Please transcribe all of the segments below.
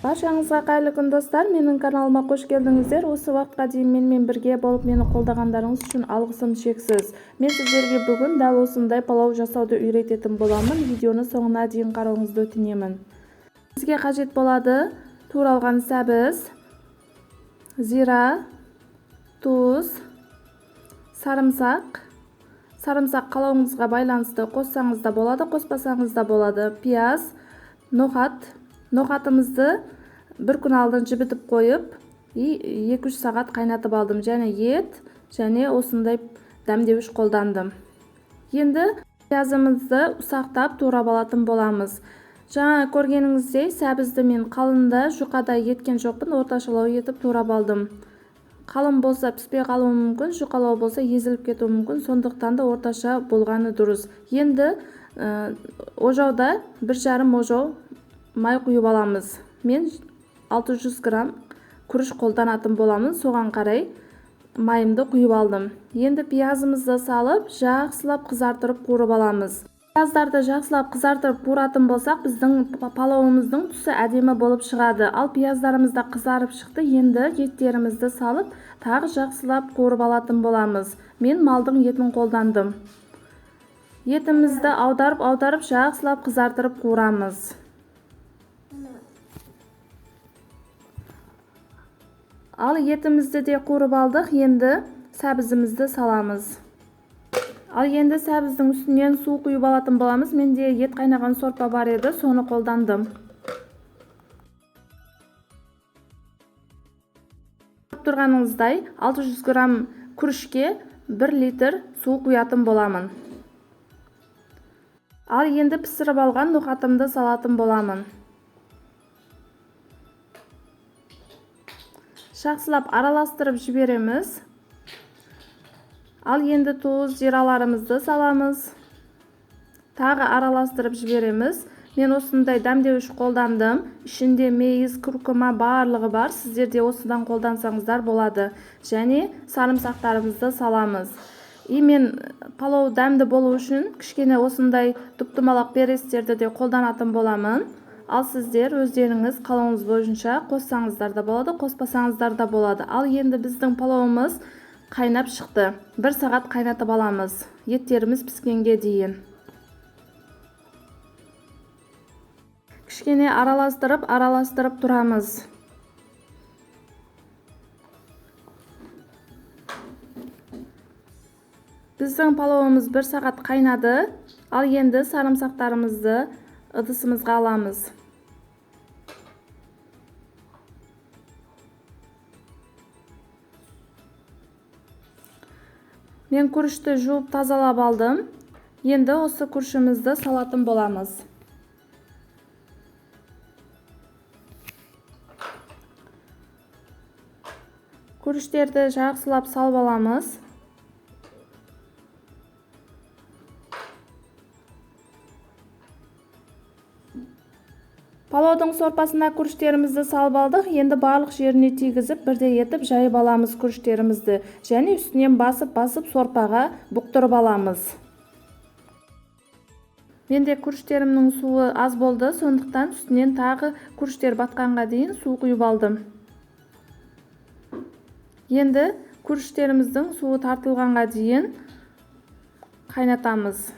Баршаңызға қайырлы күн достар, менің каналыма қош келдіңіздер. Осы уақытқа дейін менімен бірге болып мені қолдағандарыңыз үшін алғысым шексіз. Мен сіздерге бүгін дәл осындай палау жасауды үйрететін боламын. Видеоны соңына дейін қарауыңызды өтінемін. Бізге қажет болады туралған сәбіз, зира, тұз, сарымсақ. Сарымсақ қалауыңызға байланысты қоссаңыз да болады, қоспасаңыз да болады. Пияз, ноқат. Ноқатымызды бір күн алдын жібітіп қойып, 2-3 сағат қайнатып алдым. Және ет, және осындай дәмдеуіш қолдандым. Енді пиязымызды ұсақтап турап алатын боламыз. Жаңа көргеніңіздей сәбізді мен қалында жұқадай еткен жоқпын, орташалау етіп турап алдым. Қалың болса піспей қалуы мүмкін, жұқалау болса езіліп кетуі мүмкін, сондықтан да орташа болғаны дұрыс. Енді ожауда 1,5 ожау май құйып аламыз. Мен 600 грамм күріш қолданатын боламын, соған қарай майымды құйып алдым. Енді пиязымызды салып, жақсылап қызартырып қуырып аламыз. Пияздарды жақсылап қызартырып қуыратын болсақ, біздің палауымыздың түсі әдемі болып шығады. Ал пияздарымыз да қызарып шықты. Енді еттерімізді салып, тағы жақсылап қуырып алатын боламыз. Мен малдың етін қолдандым. Етімізді аударып жақсылап қызартырып қуырамыз. Ал етімізді де қуырып алдық, енді сәбізімізді саламыз. Ал енді сәбіздің үстінен су құйып алатын боламыз. Менде ет қайнаған сорпа бар еді, соны қолдандым. Тұрғаныңыздай 600 грамм күрішке 1 литр су құятын боламын. Ал енді пісіріп алған ноқатымды салатын боламын. Жақсылап араластырып жібереміз. Ал енді тұз, зираларымызды саламыз. Тағы араластырып жібереміз. Мен осындай дәмдеуіш қолдандым. Ішінде мейіз, күркума барлығы бар. Сіздер де осыдан қолдансаңыздар болады. Және сарымсақтарымызды саламыз. Мен палау дәмді болу үшін кішкене осындай тұп-тұмалақ берестерді де қолданатын боламын. Ал сіздер өздеріңіз қалауыңыз бойынша қоссаңыздар да болады, қоспасаңыздар да болады. Ал енді біздің палауымыз қайнап шықты. 1 сағат қайнатып аламыз. Еттеріміз піскенге дейін. Кішкене араластырып тұрамыз. Біздің палауымыз 1 сағат қайнады. Ал енді сарымсақтарымызды ыдысымызға аламыз. Мен күрішті жуып тазалап алдым. Енді осы күрішімізді салатын боламыз. Күріштерді жақсылап салып аламыз. Палаудың сорпасына күріштерімізді салып алдық. Енді барлық жеріне тигізіп, бірдей етіп жайып аламыз күріштерімізді. Және үстінен басып сорпаға бұқтырып аламыз. Менде күріштерімнің суы аз болды, сондықтан үстінен тағы күріштер батқанға дейін су құйып алдым. Енді күріштеріміздің суы тартылғанға дейін қайнатамыз.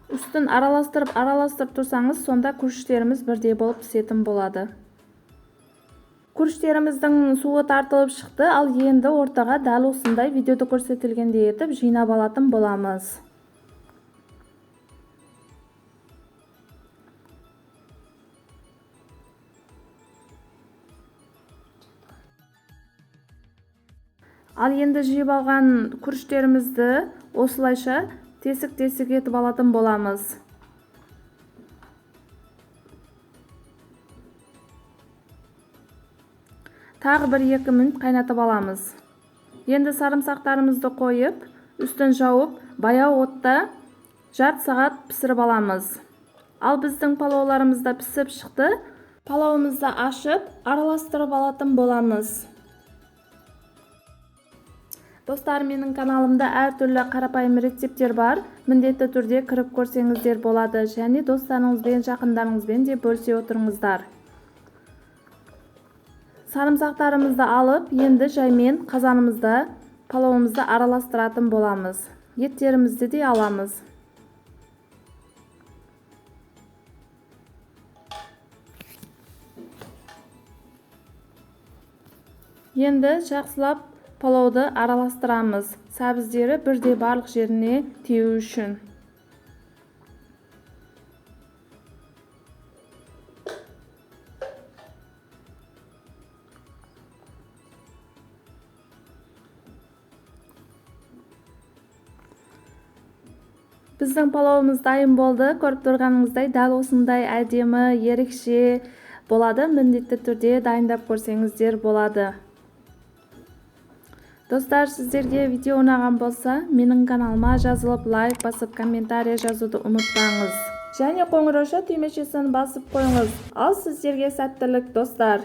Үстін араластырып тұрсаңыз, сонда күріштеріміз бірдей болып пісетін болады. Күріштеріміздің суы тартылып шықты. Ал енді ортаға дәл осындай видеода көрсетілгендей етіп жинап алатын боламыз. Ал енді жиып алған күріштерімізді осылайша тесік-тесік етіп алатын боламыз. Тағы 1-2 минут қайнатып аламыз. Енді сарымсақтарымызды қойып, үстін жауып, баяу отта жарты сағат пісіріп аламыз. Ал біздің палауларымыз да пісіп шықты. Палауымызды ашып, араластырып алатын боламыз. Достар, менің каналымда әртүрлі қарапайым рецептер бар. Міндетті түрде кіріп көрсеңіздер болады. Және достарыңызбен, жақындарыңызбен де бөлісе отырыңыздар. Sarımsақтарымызды алып, енді жаймен қазанымызда палауымызды араластыратын боламыз. Еттерімізді де аламыз. Енді жақсылап палауды араластырамыз. Сәбіздері бірдей барлық жеріне тиюі үшін. Біздің палауымыз дайын болды. Көріп тұрғаныңыздай дәл осындай әдемі, ерекше болады. Міндетті түрде дайындап көрсеңіздер болады. Достар, сіздерге видео ұнаған болса, менің каналыма жазылып, лайк басып, комментарий жазуды ұмытпаңыз. Және қоңырауша түймешесін басып қойыңыз. Ал сіздерге сәттілік, достар.